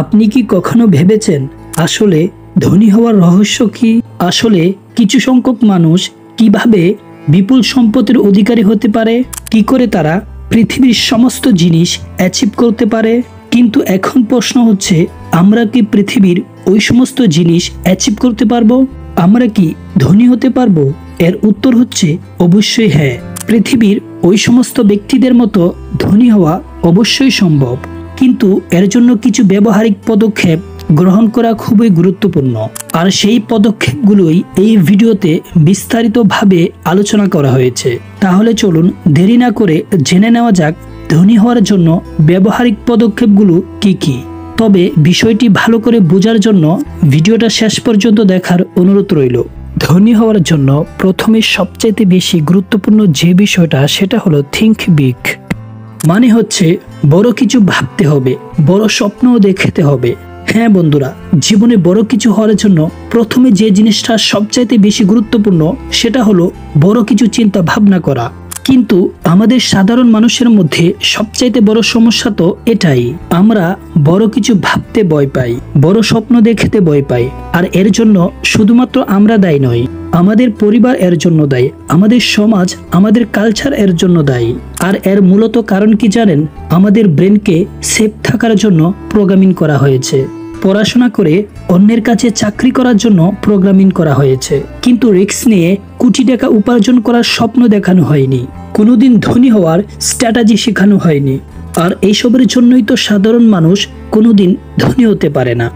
আপনি কি কখনো ভেবেছেন আসলে ধনী হওয়ার রহস্য কি? আসলে কিছু সংখ্যক মানুষ কিভাবে বিপুল সম্পদের অধিকারী হতে পারে, কি করে তারা পৃথিবীর সমস্ত জিনিস অ্যাচিভ করতে পারে। কিন্তু এখন প্রশ্ন হচ্ছে, আমরা কি পৃথিবীর ওই সমস্ত জিনিস অ্যাচিভ করতে পারবো? আমরা কি ধনী হতে পারবো? এর উত্তর হচ্ছে অবশ্যই হ্যাঁ। পৃথিবীর ওই সমস্ত ব্যক্তিদের মতো ধনী হওয়া অবশ্যই সম্ভব, কিন্তু এর জন্য কিছু ব্যবহারিক পদক্ষেপ গ্রহণ করা খুবই গুরুত্বপূর্ণ। আর সেই পদক্ষেপগুলোই এই ভিডিওতে বিস্তারিতভাবে আলোচনা করা হয়েছে। তাহলে চলুন দেরি না করে জেনে নেওয়া যাক ধনী হওয়ার জন্য ব্যবহারিক পদক্ষেপগুলো কি কি। তবে বিষয়টি ভালো করে বোঝার জন্য ভিডিওটা শেষ পর্যন্ত দেখার অনুরোধ রইল। ধনী হওয়ার জন্য প্রথমে সবচাইতে বেশি গুরুত্বপূর্ণ যে বিষয়টা, সেটা হলো থিঙ্ক বিগ। মানে হচ্ছে বড় কিছু ভাবতে হবে, বড় স্বপ্নও দেখতে হবে। হ্যাঁ বন্ধুরা, জীবনে বড় কিছু হওয়ার জন্য প্রথমে যে জিনিসটা সবচাইতে বেশি গুরুত্বপূর্ণ, সেটা হলো বড় কিছু চিন্তা ভাবনা করা। কিন্তু আমাদের সাধারণ মানুষের মধ্যে সবচাইতে বড় সমস্যা তো এটাই, আমরা বড় কিছু ভাবতে ভয় পাই, বড় স্বপ্ন দেখতে ভয় পাই। আর এর জন্য শুধুমাত্র আমরা দায়ী নই, আমাদের পরিবার এর জন্য দায়ী, আমাদের সমাজ, আমাদের কালচার এর জন্য দায়ী। আর এর মূলত কারণ কি জানেন? আমাদের ব্রেনকে সেফ থাকার জন্য প্রোগ্রামিং করা হয়েছে, পড়াশোনা করে অন্যের কাছে চাকরি করার জন্য প্রোগ্রামিং করা হয়েছে, কিন্তু রিস্ক নিয়ে কোটি টাকা উপার্জন করার স্বপ্ন দেখানো হয়নি, কোনোদিন ধনী হওয়ার স্ট্র্যাটেজি শেখানো হয়নি। আর এইসবের জন্যই তো সাধারণ মানুষ কোনোদিন ধনী হতে পারে না।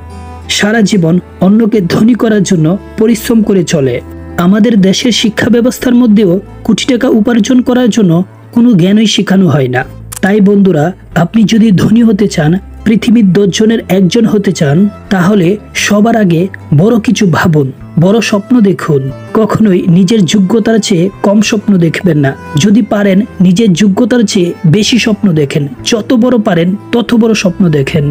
সারা জীবন অন্যকে ধনী করার জন্য পরিশ্রম করে চলে। আমাদের দেশের শিক্ষা ব্যবস্থার মধ্যেও কোটি টাকা উপার্জন করার জন্য কোনো জ্ঞানই শেখানো হয় না। তাই বন্ধুরা, আপনি যদি ধনী হতে চান, পৃথিবীর 10 জনের একজন হতে চান, তাহলে সবার আগে বড় কিছু ভাবুন, বড় স্বপ্ন দেখুন। কখনোই নিজের যোগ্যতার চেয়ে কম স্বপ্ন দেখবেন না। যদি পারেন নিজের যোগ্যতার চেয়ে বেশি স্বপ্ন দেখেন, যত বড় পারেন তত বড় স্বপ্ন দেখেন।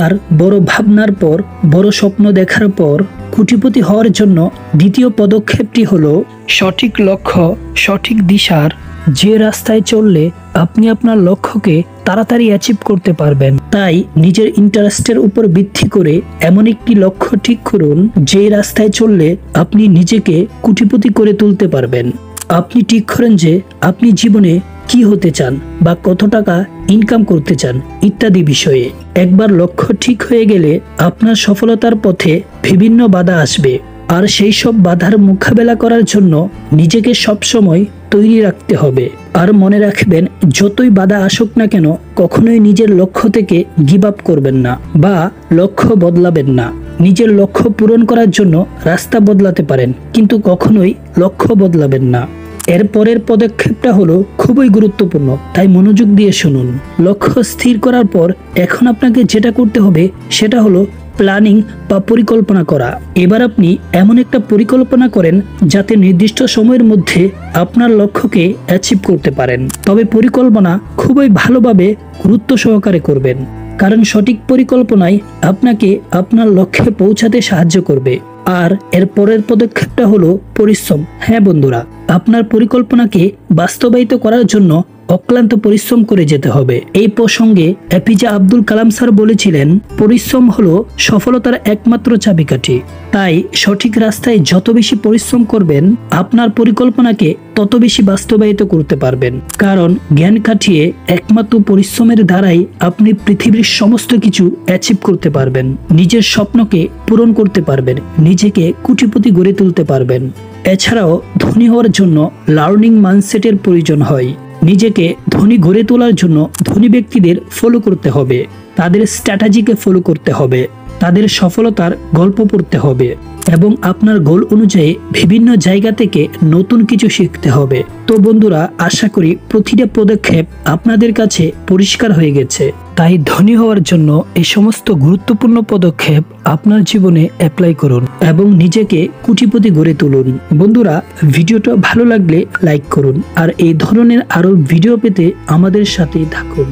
আর বড় ভাবনার পর, বড় স্বপ্ন দেখার পর কোটিপতি হওয়ার জন্য দ্বিতীয় পদক্ষেপটি হলো সঠিক লক্ষ্য, সঠিক দিশার যে রাস্তায় চললে আপনি আপনার লক্ষ্যকে তাড়াতাড়ি অ্যাচিভ করতে পারবেন। তাই নিজের ইন্টারেস্টের উপর ভিত্তি করে এমন একটি লক্ষ্য ঠিক করুন, যে রাস্তায় চললে আপনি নিজেকে কোটিপতি করে তুলতে পারবেন। আপনি ঠিক করেন যে আপনি জীবনে কি হতে চান বা কত টাকা ইনকাম করতে চান ইত্যাদি বিষয়ে। একবার লক্ষ্য ঠিক হয়ে গেলে আপনার সফলতার পথে বিভিন্ন বাধা আসবে, আর সেই সব বাধার মোকাবেলা করার জন্য নিজেকে সবসময় তৈরি রাখতে হবে। আর মনে রাখবেন, যতই বাধা আসুক না কেন, কখনোই নিজের লক্ষ্য থেকে গিভ আপ করবেন না বা লক্ষ্য বদলাবেন না। নিজের লক্ষ্য পূরণ করার জন্য রাস্তা বদলাতে পারেন, কিন্তু কখনোই লক্ষ্য বদলাবেন না। এর পরের পদক্ষেপটা হলো খুবই গুরুত্বপূর্ণ, তাই মনোযোগ দিয়ে শুনুন। লক্ষ্য স্থির করার পর এখন আপনাকে যেটা করতে হবে, সেটা হলো প্ল্যানিং বা পরিকল্পনা করা। এবার আপনি এমন একটা পরিকল্পনা করেন যাতে নির্দিষ্ট সময়ের মধ্যে আপনার লক্ষ্যকে অ্যাচিভ করতে পারেন। তবে পরিকল্পনা খুবই ভালোভাবে গুরুত্ব সহকারে করবেন, কারণ সঠিক পরিকল্পনাই আপনাকে আপনার লক্ষ্যে পৌঁছাতে সাহায্য করবে। আর এর পরের পদক্ষেপটা হলো পরিশ্রম। হ্যাঁ বন্ধুরা, আপনার পরিকল্পনাকে বাস্তবায়িত করার জন্য অক্লান্ত পরিশ্রম করে যেতে হবে। এই প্রসঙ্গে এপিজে আব্দুল কালাম স্যার বলেছিলেন, পরিশ্রম হলো সফলতার একমাত্র চাবিকাঠি। তাই সঠিক রাস্তায় যত বেশি পরিশ্রম করবেন, আপনার পরিকল্পনাকে তত বেশি বাস্তবায়িত করতে পারবেন। কারণ জ্ঞান খাটিয়ে একমাত্র পরিশ্রমের দ্বারাই আপনি পৃথিবীর সমস্ত কিছু অ্যাচিভ করতে পারবেন, নিজের স্বপ্নকে পূরণ করতে পারবেন, নিজেকে কোটিপতি গড়ে তুলতে পারবেন। এছাড়াও ধনী হওয়ার জন্য লার্নিং মাইন্ডসেটের প্রয়োজন হয়। নিজেকে ধনী গড়ে তোলার জন্য ধনী ব্যক্তিদের ফলো করতে হবে, তাদের স্ট্র্যাটেজিকে ফলো করতে হবে, তাদের সফলতার গল্প পড়তে হবে এবং আপনার গোল অনুযায়ী বিভিন্ন জায়গা থেকে নতুন কিছু শিখতে হবে। তো বন্ধুরা, আশা করি প্রতিটা পদক্ষেপ আপনাদের কাছে পরিষ্কার হয়ে গেছে। তাই ধনী হওয়ার জন্য এই সমস্ত গুরুত্বপূর্ণ পদক্ষেপ আপনার জীবনে অ্যাপ্লাই করুন এবং নিজেকে কোটিপতি গড়ে তুলুন। বন্ধুরা, ভিডিওটা ভালো লাগলে লাইক করুন, আর এই ধরনের আরো ভিডিও পেতে আমাদের সাথেই থাকুন।